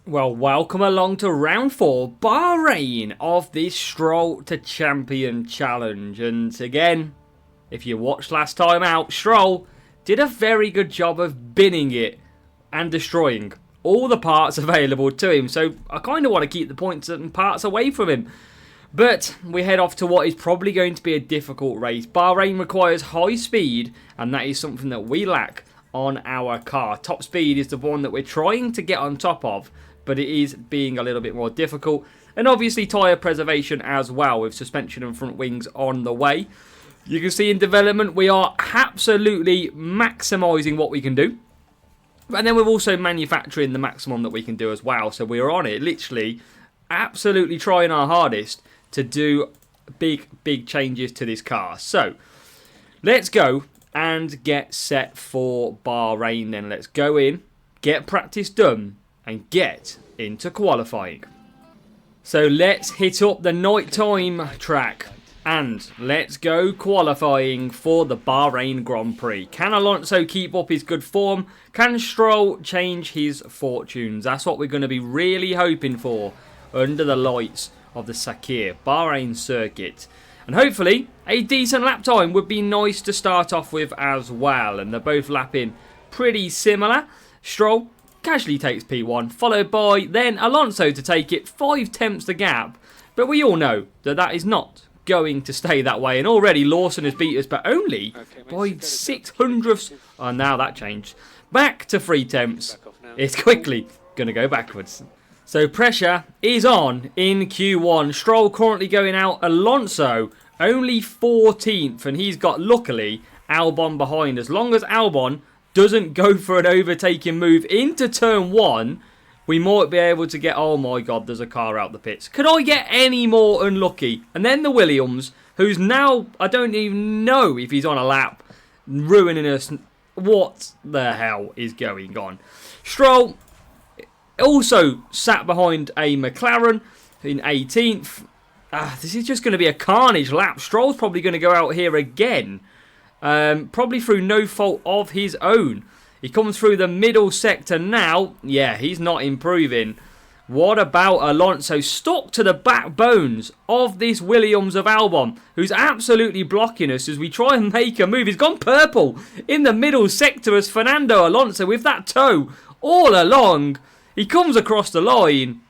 Well, welcome along to round 4, Bahrain, of this Stroll to Champion challenge. And again, if you watched last time out, Stroll did a very good job of binning it and destroying all the parts available to him. So I kind of want to keep the points and parts away from him. But we head off to what is probably going to be a difficult race. Bahrain requires high speed, and that is something that we lack on our car. Top speed is the one that we're trying to get on top of, but it is being a little bit more difficult. And obviously tyre preservation as well, with suspension and front wings on the way. You can see in development we are absolutely maximising what we can do. And then we're also manufacturing the maximum that we can do as well. So we're on it, literally absolutely trying our hardest to do big changes to this car. So let's go and get set for Bahrain then. Let's go in, get practice done, and get into qualifying. So let's hit up the nighttime track and let's go qualifying for the Bahrain Grand Prix. Can Alonso keep up his good form? Can Stroll change his fortunes? That's what we're going to be really hoping for under the lights of the Sakir Bahrain circuit. And hopefully a decent lap time would be nice to start off with as well. And they're both lapping pretty similar. Stroll casually takes P1, followed by then Alonso to take it 5/10 the gap. But we all know that that is not going to stay that way. And already Lawson has beat us, but only by 600ths. Oh, now that changed. Back to 3/10. It's quickly going to go backwards. So pressure is on in Q1. Stroll currently going out. Alonso only 14th, and he's got, luckily, Albon behind. As long as Albon doesn't go for an overtaking move into turn 1, we might be able to get... Oh my god, there's a car out the pits. Could I get any more unlucky? And then the Williams, who's now... I don't even know if he's on a lap, ruining us. What the hell is going on? Stroll also sat behind a McLaren in 18th. This is just going to be a carnage lap. Stroll's probably going to go out here again. Probably through no fault of his own. He comes through the middle sector now. Yeah, he's not improving. What about Alonso? Stuck to the backbones of this Williams of Albon, who's absolutely blocking us as we try and make a move. He's gone purple in the middle sector as Fernando Alonso with that toe all along. He comes across the line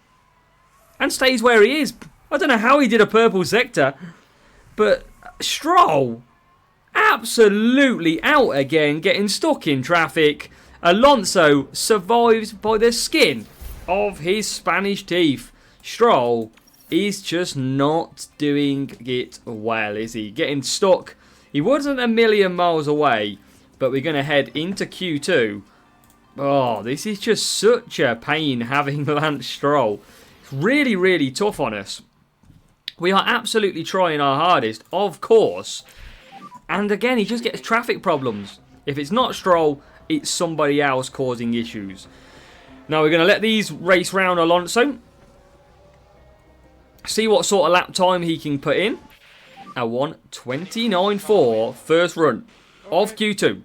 and stays where he is. I don't know how he did a purple sector, but Stroll absolutely out again, getting stuck in traffic. Alonso survives by the skin of his Spanish teeth. Stroll is just not doing it well, is he? Getting stuck. He wasn't a million miles away, but we're going to head into Q2. Oh, this is just such a pain having Lance Stroll. It's really, really tough on us. We are absolutely trying our hardest, of course. And again, he just gets traffic problems. If it's not Stroll, it's somebody else causing issues. Now we're going to let these race round Alonso. See what sort of lap time he can put in. A 1:29.4 first run of Q2.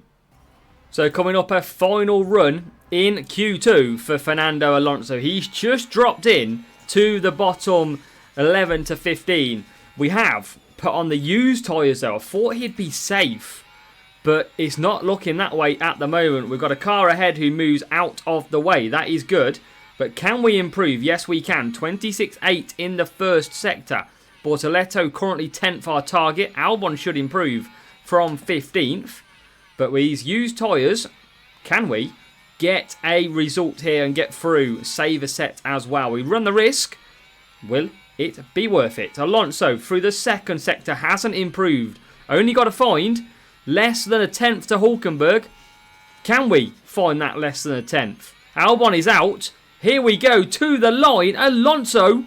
So coming up a final run in Q2 for Fernando Alonso. He's just dropped in to the bottom 11 to 15. We have put on the used tyres though. I thought he'd be safe, but it's not looking that way at the moment. We've got a car ahead who moves out of the way. That is good, but can we improve? Yes, we can. 26.8 in the first sector. Bortoletto currently 10th our target. Albon should improve from 15th. But with these used tyres, can we get a result here and get through? Save a set as well. We run the risk. Will it be worth it? Alonso through the second sector hasn't improved. Only got to find less than a 10th to Hulkenberg. Can we find that less than a 10th? Albon is out. Here we go to the line. Alonso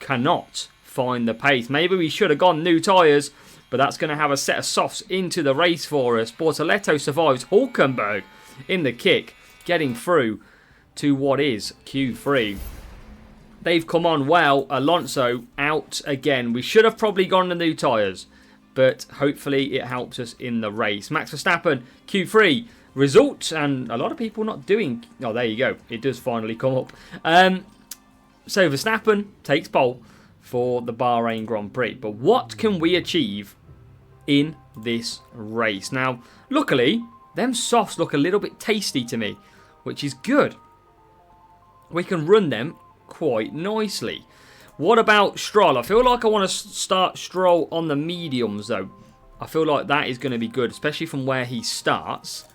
cannot find the pace. Maybe we should have gone new tyres, but that's going to have a set of softs into the race for us. Bortoletto survives Hulkenberg in the kick, getting through to what is Q3. They've come on well. Alonso out again. We should have probably gone to new tyres, but hopefully it helps us in the race. Max Verstappen, Q3, result. And a lot of people not doing... Oh, there you go. It does finally come up. So Verstappen takes pole for the Bahrain Grand Prix. But what can we achieve in this race? Now, luckily, them softs look a little bit tasty to me, which is good. We can run them quite nicely. What about Stroll? I feel like I want to start Stroll on the mediums, though. I feel like that is going to be good, especially from where he starts.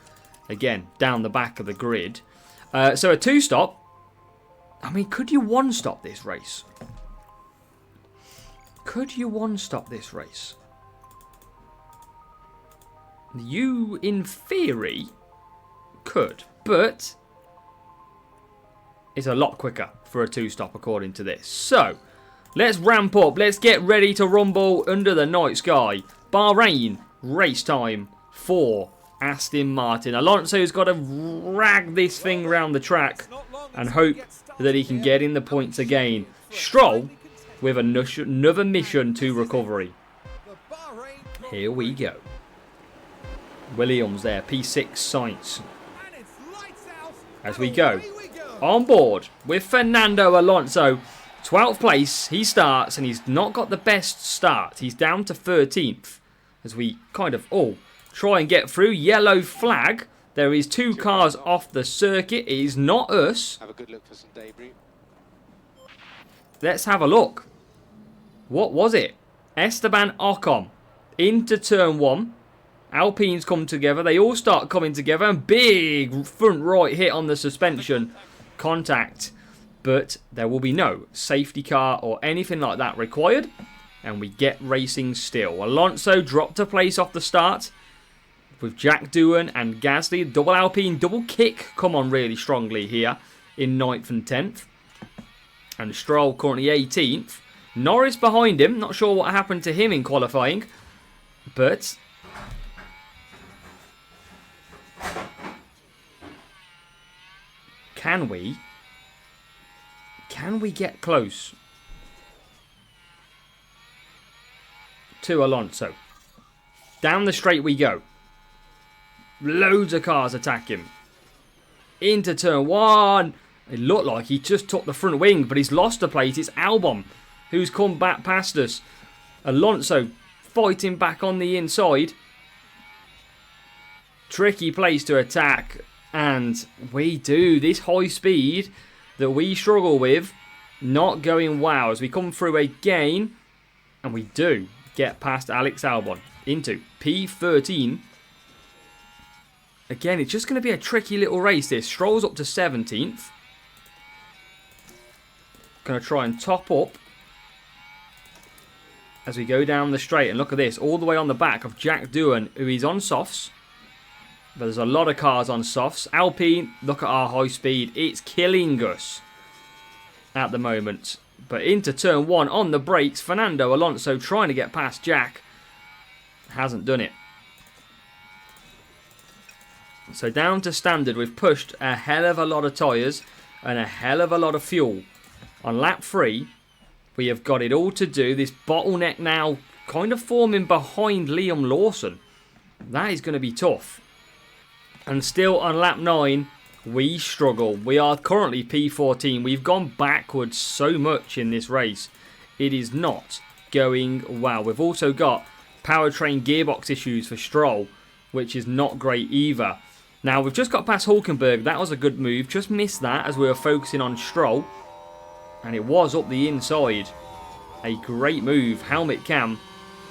Again, down the back of the grid. So a two-stop. I mean, could you one-stop this race? Could you one-stop this race? You, in theory, could. But it's a lot quicker for a two-stop, according to this. So, let's ramp up. Let's get ready to rumble under the night sky. Bahrain, race time for Aston Martin. Alonso's got to rag this thing around the track and hope that he can get in the points again. Stroll with another mission to recovery. Here we go. Williams there, P6 Sainz. As we go on board with Fernando Alonso. 12th place, he starts, and he's not got the best start. He's down to 13th as we kind of try and get through. Yellow flag. There is 2 cars off the circuit. It is not us. Have a good look for some debris. Let's have a look. What was it? Esteban Ocon into turn 1. Alpines come together. They all start coming together. And big front right hit on the suspension. Contact. But there will be no safety car or anything like that required. And we get racing still. Alonso dropped a place off the start. With Jack Doohan and Gasly. Double Alpine, double kick come on really strongly here. In 9th and 10th. And Stroll currently 18th. Norris behind him. Not sure what happened to him in qualifying. But can we get close to Alonso? Down the straight we go. Loads of cars attack him. Into turn 1. It looked like he just took the front wing, but he's lost a place. It's Albon who's come back past us. Alonso fighting back on the inside. Tricky place to attack. And we do. This high speed that we struggle with, not going wow. As we come through again, and we do get past Alex Albon into P13. Again, it's just going to be a tricky little race this. Stroll's up to 17th. Going to try and top up as we go down the straight. And look at this, all the way on the back of Jack Doohan, who is on softs. But there's a lot of cars on softs. Alpine, look at our high speed. It's killing us at the moment. But into turn 1 on the brakes. Fernando Alonso trying to get past Jack. Hasn't done it. So down to standard, we've pushed a hell of a lot of tyres and a hell of a lot of fuel. On lap 3, we have got it all to do. This bottleneck now kind of forming behind Liam Lawson. That is going to be tough. And still on lap 9, we struggle. We are currently P14. We've gone backwards so much in this race. It is not going well. We've also got powertrain gearbox issues for Stroll, which is not great either. Now, we've just got past Hulkenberg. That was a good move. Just missed that as we were focusing on Stroll. And it was up the inside. A great move. Helmet cam.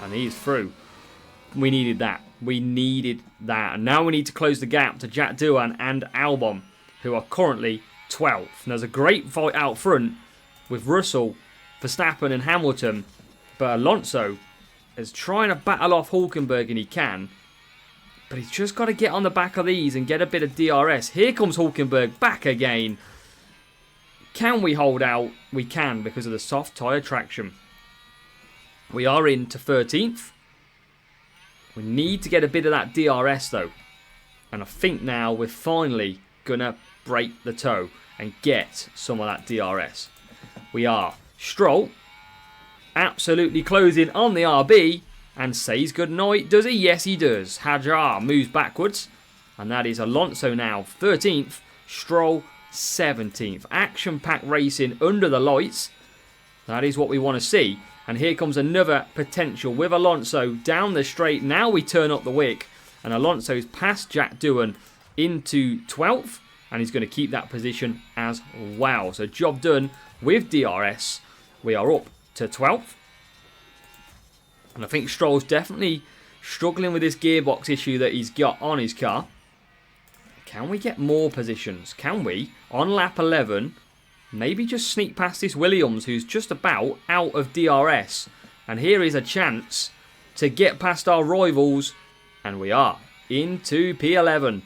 And he's through. We needed that. We needed that. And now we need to close the gap to Jack Doohan and Albon, who are currently 12th. And there's a great fight out front with Russell, Verstappen and Hamilton. But Alonso is trying to battle off Hulkenberg, and he can. But he's just got to get on the back of these and get a bit of DRS. Here comes Hulkenberg back again. Can we hold out? We can, because of the soft tyre traction. We are into 13th. We need to get a bit of that DRS though. And I think now we're finally going to break the toe and get some of that DRS. We are. Stroll absolutely closing on the RB and says goodnight. Does he? Yes, he does. Hajar moves backwards. And that is Alonso now 13th, Stroll 17th. Action-packed racing under the lights. That is what we want to see. And here comes another potential with Alonso down the straight. Now we turn up the wick. And Alonso's past Jack Doohan into 12th. And he's going to keep that position as well. So job done with DRS. We are up to 12th. And I think Stroll's definitely struggling with this gearbox issue that he's got on his car. Can we get more positions? Can we, on lap 11, maybe just sneak past this Williams who's just about out of DRS? And here is a chance to get past our rivals. And we are into P11.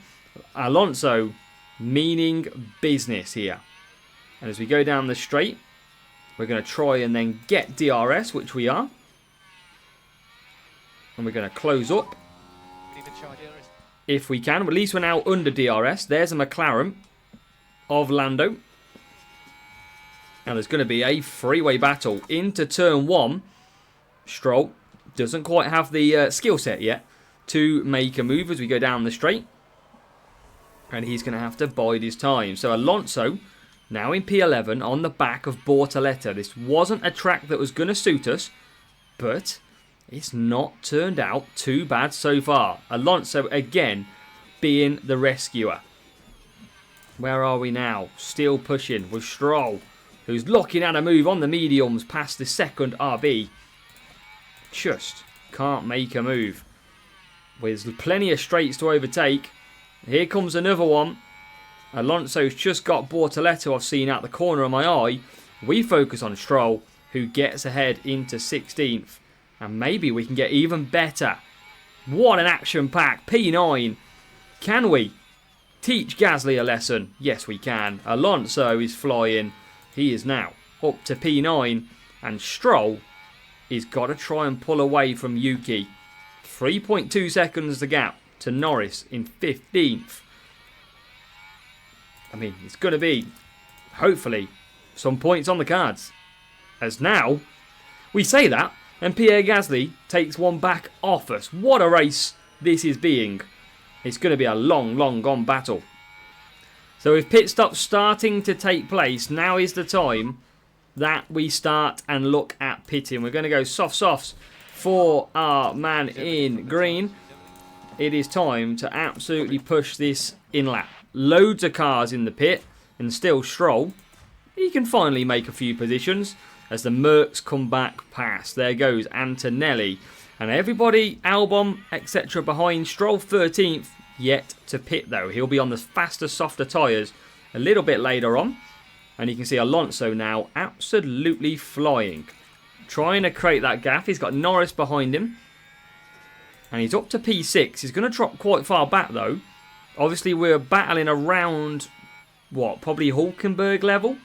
Alonso meaning business here. And as we go down the straight, we're going to try and then get DRS, which we are. And we're going to close up. If we can. At least we're now under DRS. There's a McLaren of Lando. Now there's going to be a freeway battle into turn 1. Stroll doesn't quite have the skill set yet to make a move as we go down the straight. And he's going to have to bide his time. So Alonso now in P11 on the back of Bortoleto. This wasn't a track that was going to suit us, but it's not turned out too bad so far. Alonso again being the rescuer. Where are we now? Still pushing with Stroll, who's looking at a move on the mediums past the second RB. Just can't make a move. There's plenty of straights to overtake. Here comes another one. Alonso's just got Bortoleto I've seen out the corner of my eye. We focus on Stroll, who gets ahead into 16th. And maybe we can get even better. What an action pack. P9. Can we teach Gasly a lesson? Yes, we can. Alonso is flying. He is now up to P9. And Stroll is got to try and pull away from Yuki. 3.2 seconds the gap to Norris in 15th. I mean, it's going to be, hopefully, some points on the cards. As now, we say that, and Pierre Gasly takes one back off us. What a race this is being. It's going to be a long, long gone battle. So with pit stops starting to take place, now is the time that we start and look at pitting. We're going to go softs for our man in green. It is time to absolutely push this in lap. Loads of cars in the pit, and still Stroll, he can finally make a few positions as the Mercs come back past. There goes Antonelli. And everybody, Albon, etc. behind. Stroll 13th, yet to pit though. He'll be on the faster, softer tyres a little bit later on. And you can see Alonso now absolutely flying. Trying to create that gap. He's got Norris behind him. And he's up to P6. He's going to drop quite far back though. Obviously we're battling around, what, probably Hulkenberg level.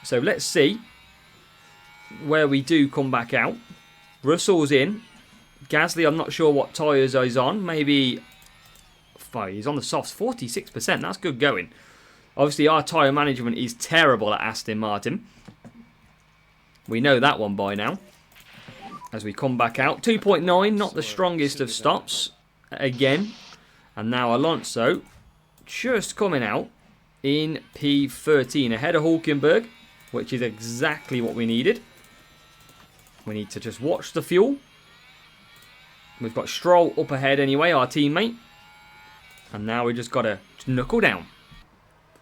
So let's see where we do come back out. Russell's in. Gasly, I'm not sure what tyres he's on. Maybe he's on the softs, 46%. That's good going. Obviously, our tyre management is terrible at Aston Martin. We know that one by now. As we come back out. 2.9, not the strongest of stops. Again. And now Alonso just coming out in P13. Ahead of Hulkenberg, which is exactly what we needed. We need to just watch the fuel. We've got Stroll up ahead anyway, our teammate. And now we just got to knuckle down.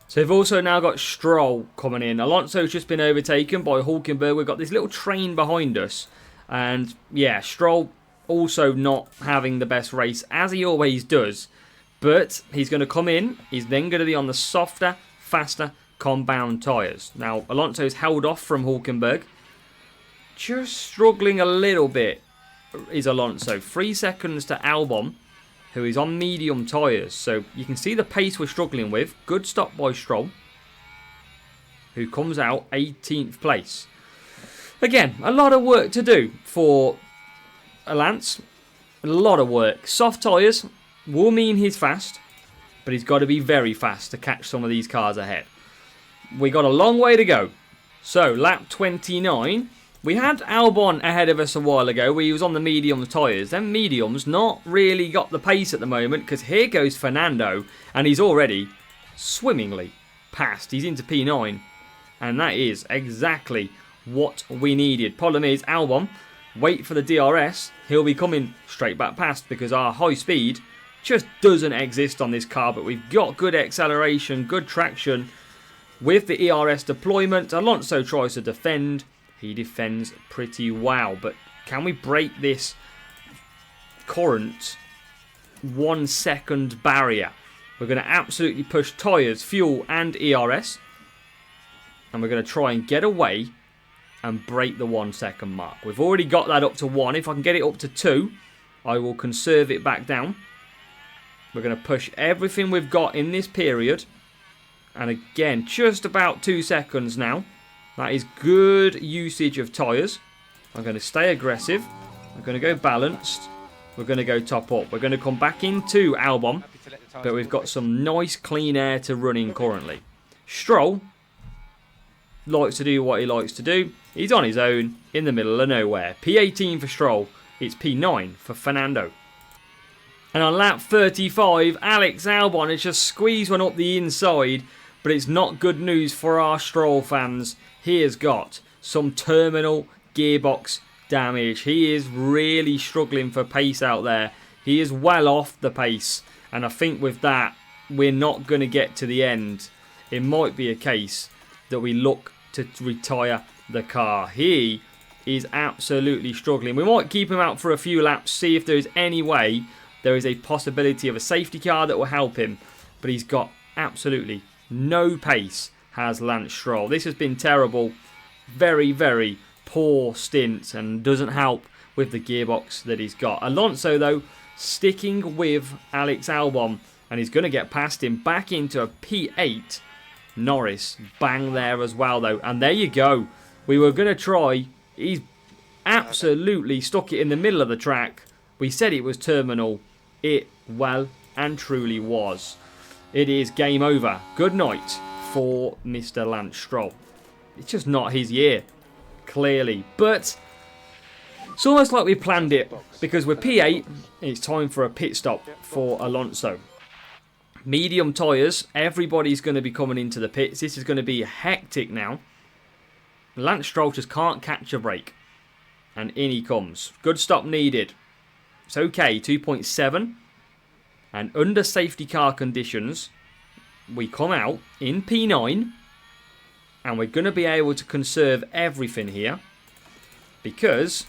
So we've also now got Stroll coming in. Alonso's just been overtaken by Hulkenberg. We've got this little train behind us. And yeah, Stroll also not having the best race, as he always does. But he's going to come in. He's then going to be on the softer, faster compound tyres. Now, Alonso's held off from Hulkenberg. Just struggling a little bit is Alonso. 3 seconds to Albon, who is on medium tyres. So you can see the pace we're struggling with. Good stop by Stroll, who comes out 18th place. Again, a lot of work to do for Lance. A lot of work. Soft tyres will mean he's fast, but he's got to be very fast to catch some of these cars ahead. We got a long way to go. So, lap 29. We had Albon ahead of us a while ago where he was on the medium tyres. Them mediums not really got the pace at the moment because here goes Fernando and he's already swimmingly past. He's into P9 and that is exactly what we needed. Problem is, Albon, wait for the DRS. He'll be coming straight back past because our high speed just doesn't exist on this car. But we've got good acceleration, good traction with the ERS deployment. Alonso tries to defend. He defends pretty well. But can we break this current 1 second barrier? We're going to absolutely push tyres, fuel and ERS. And we're going to try and get away and break the 1 second mark. We've already got that up to 1. If I can get it up to 2, I will conserve it back down. We're going to push everything we've got in this period. And again, just about 2 seconds now. That is good usage of tyres. I'm going to stay aggressive. I'm going to go balanced. We're going to go top up. We're going to come back into Albon. But we've got some nice clean air to run in currently. Stroll likes to do what he likes to do. He's on his own in the middle of nowhere. P18 for Stroll. It's P9 for Fernando. And on lap 35, Alex Albon has just squeezed one up the inside. But it's not good news for our Stroll fans. He has got some terminal gearbox damage. He is really struggling for pace out there. He is well off the pace. And I think with that, we're not going to get to the end. It might be a case that we look to retire the car. He is absolutely struggling. We might keep him out for a few laps, see if there's any way there is a possibility of a safety car that will help him. But he's got absolutely no pace, has Lance Stroll. This has been terrible. Very, very poor stint and doesn't help with the gearbox that he's got. Alonso, though, sticking with Alex Albon, and he's going to get past him back into a P8. Norris, bang there as well, though. And there you go. We were going to try. He's absolutely stuck it in the middle of the track. We said it was terminal. It well and truly was. It is game over. Good night for Mr. Lance Stroll. It's just not his year, clearly. But it's almost like we planned it, because we're P8. It's time for a pit stop for Alonso. Medium tyres. Everybody's going to be coming into the pits. This is going to be hectic now. Lance Stroll just can't catch a break. And in he comes. Good stop needed. It's okay. 2.7. And under safety car conditions, we come out in P9. And we're going to be able to conserve everything here. Because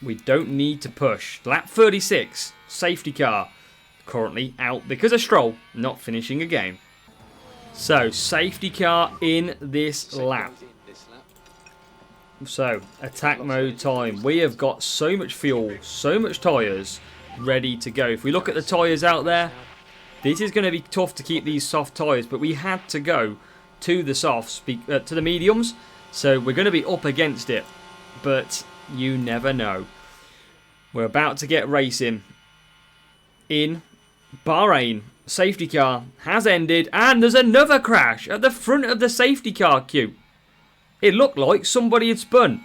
we don't need to push. Lap 36. Safety car. Currently out because of Stroll not finishing a game. So, safety car in this lap. So, attack mode time. We have got so much fuel, so much tyres ready to go. If we look at the tyres out there, this is going to be tough to keep these soft tyres, but we had to go to the softs, to the mediums, so we're going to be up against it, but you never know. We're about to get racing in Bahrain. Safety car has ended, and there's another crash at the front of the safety car queue. It looked like somebody had spun.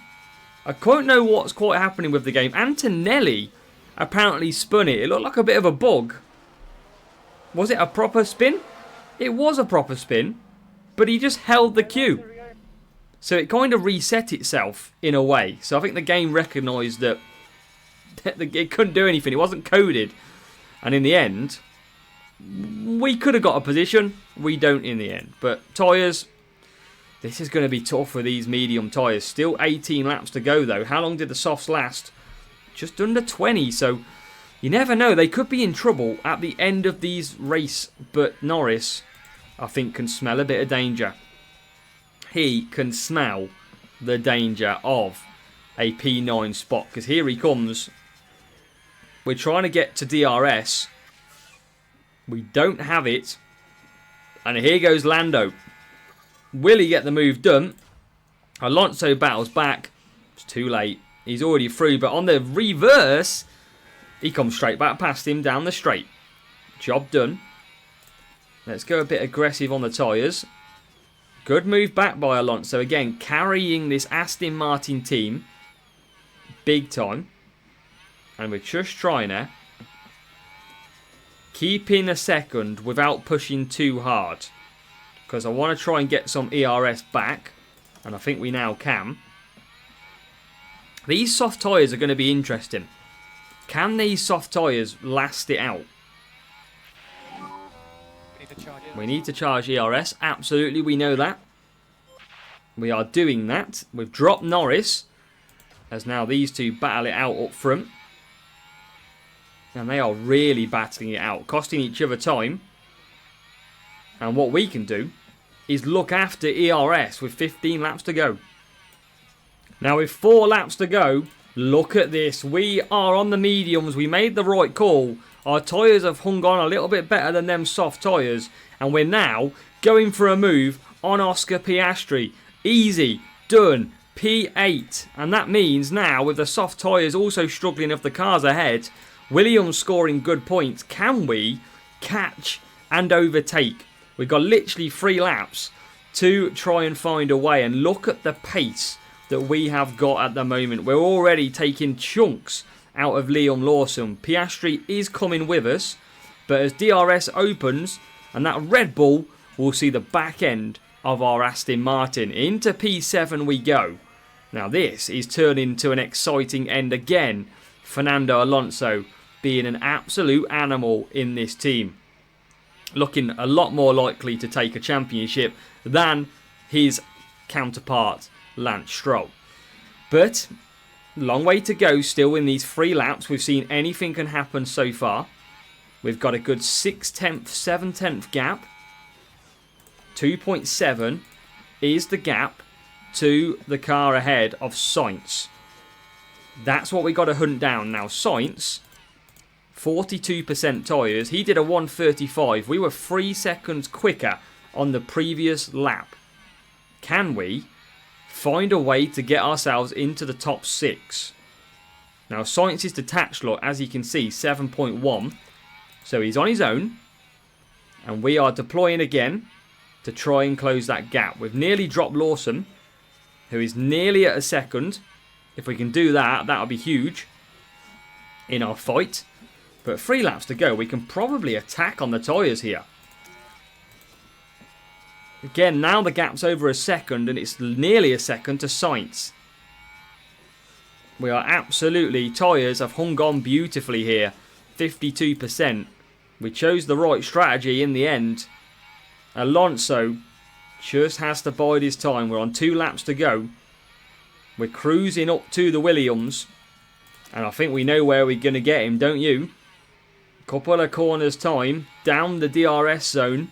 I don't know what's quite happening with the game. Antonelli apparently spun it. It looked like a bit of a bug. Was it a proper spin? It was a proper spin, but he just held the queue. So it kind of reset itself in a way. So I think the game recognised that it couldn't do anything. It wasn't coded. And in the end, we could have got a position. We don't in the end. But tyres, this is going to be tough for these medium tyres. Still 18 laps to go, though. How long did the softs last? Just under 20. So you never know. They could be in trouble at the end of these race. But Norris, I think, can smell a bit of danger. He can smell the danger of a P9 spot. Because here he comes. We're trying to get to DRS. We don't have it. And here goes Lando. Will he get the move done? Alonso battles back. It's too late. He's already through. But on the reverse, he comes straight back past him down the straight. Job done. Let's go a bit aggressive on the tyres. Good move back by Alonso. Again, carrying this Aston Martin team big time. And we're just trying to keep in a second without pushing too hard. Because I want to try and get some ERS back. And I think we now can. These soft tyres are going to be interesting. Can these soft tyres last it out? We need to charge ERS. Absolutely, we know that. We are doing that. We've dropped Norris. As now these two battle it out up front. And they are really battling it out. Costing each other time. And what we can do is look after ERS with 15 laps to go. Now with 4 laps to go, look at this. We are on the mediums. We made the right call. Our tyres have hung on a little bit better than them soft tyres. And we're now going for a move on Oscar Piastri. Easy. Done. P8. And that means now, with the soft tyres also struggling of the cars ahead, Williams scoring good points, can we catch and overtake? We've got literally 3 laps to try and find a way. And look at the pace that we have got at the moment. We're already taking chunks out of Liam Lawson. Piastri is coming with us. But as DRS opens, and that Red Bull will see the back end of our Aston Martin. Into P7 we go. Now this is turning to an exciting end again. Fernando Alonso being an absolute animal in this team. Looking a lot more likely to take a championship than his counterpart, Lance Stroll. But, long way to go still in these 3 laps. We've seen anything can happen so far. We've got a good 6/10, 7/10 gap. 2.7 is the gap to the car ahead of Sainz. That's what we got to hunt down. Now, Sainz, 42% tyres. He did a 1:35. We were 3 seconds quicker on the previous lap. Can we find a way to get ourselves into the top 6? Now, Sainz is detached, look, as you can see, 7.1. So he's on his own. And we are deploying again to try and close that gap. We've nearly dropped Lawson, who is nearly at a second. If we can do that, that'll be huge in our fight. But 3 laps to go. We can probably attack on the tyres here. Again, now the gap's over a second, and it's nearly a second to Sainz. We are absolutely... Tyres have hung on beautifully here. 52%. We chose the right strategy in the end. Alonso just has to bide his time. We're on 2 laps to go. We're cruising up to the Williams. And I think we know where we're going to get him, don't you? Couple of corners time. Down the DRS zone.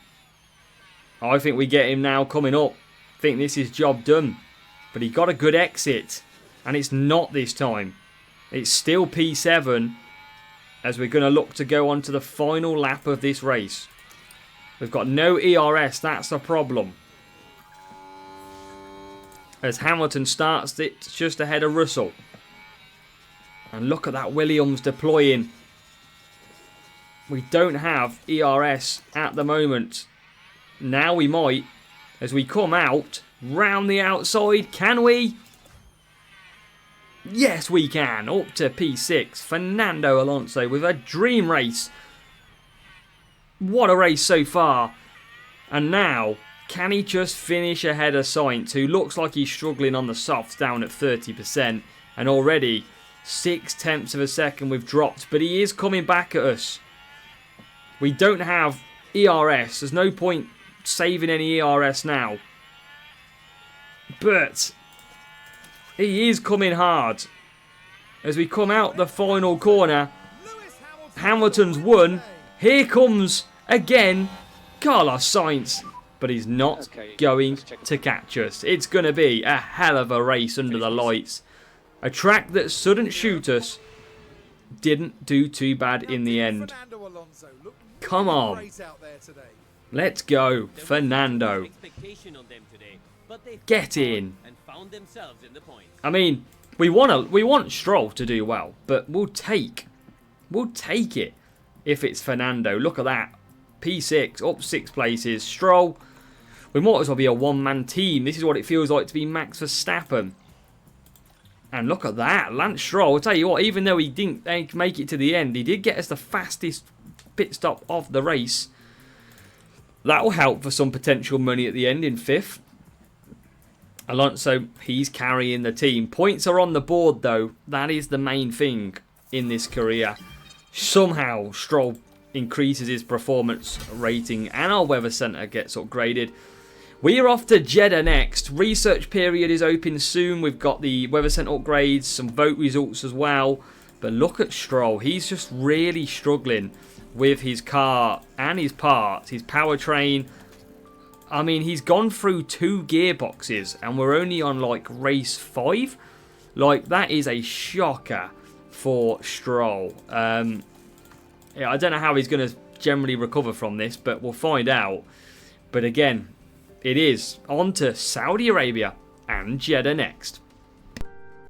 I think we get him now coming up. I think this is job done. But he got a good exit. And it's not this time. It's still P7. As we're going to look to go on to the final lap of this race. We've got no ERS. That's the problem. As Hamilton starts it just ahead of Russell. And look at that Williams deploying. We don't have ERS at the moment. Now we might. As we come out. Round the outside. Can we? Yes, we can. Up to P6. Fernando Alonso with a dream race. What a race so far. And now, can he just finish ahead of Sainz, who looks like he's struggling on the softs, down at 30%. And already 6/10 of a second we've dropped. But he is coming back at us. We don't have ERS. There's no point saving any ERS now. But he is coming hard. As we come out the final corner. Hamilton's won. Here comes again Carlos Sainz. But he's not going to catch us. It's going to be a hell of a race under the lights. A track that shouldn't shoot us didn't do too bad in the end. Come on. Let's go, Fernando. Get in. I mean, we want Stroll to do well, but we'll take it if it's Fernando. Look at that. P6 up 6 places. Stroll We might as well be a one-man team. This is what it feels like to be Max Verstappen. And look at that. Lance Stroll, I'll tell you what, even though he didn't make it to the end, he did get us the fastest pit stop of the race. That will help for some potential money at the end in 5th. Alonso, he's carrying the team. Points are on the board, though. That is the main thing in this career. Somehow, Stroll increases his performance rating and our weather centre gets upgraded. We're off to Jeddah next. Research period is open soon. We've got the weather centre upgrades, some vote results as well. But look at Stroll. He's just really struggling with his car and his parts, his powertrain. I mean, he's gone through 2 gearboxes and we're only on like race 5. Like, that is a shocker for Stroll. Yeah, I don't know how he's going to generally recover from this, but we'll find out. But again, it is on to Saudi Arabia and Jeddah next.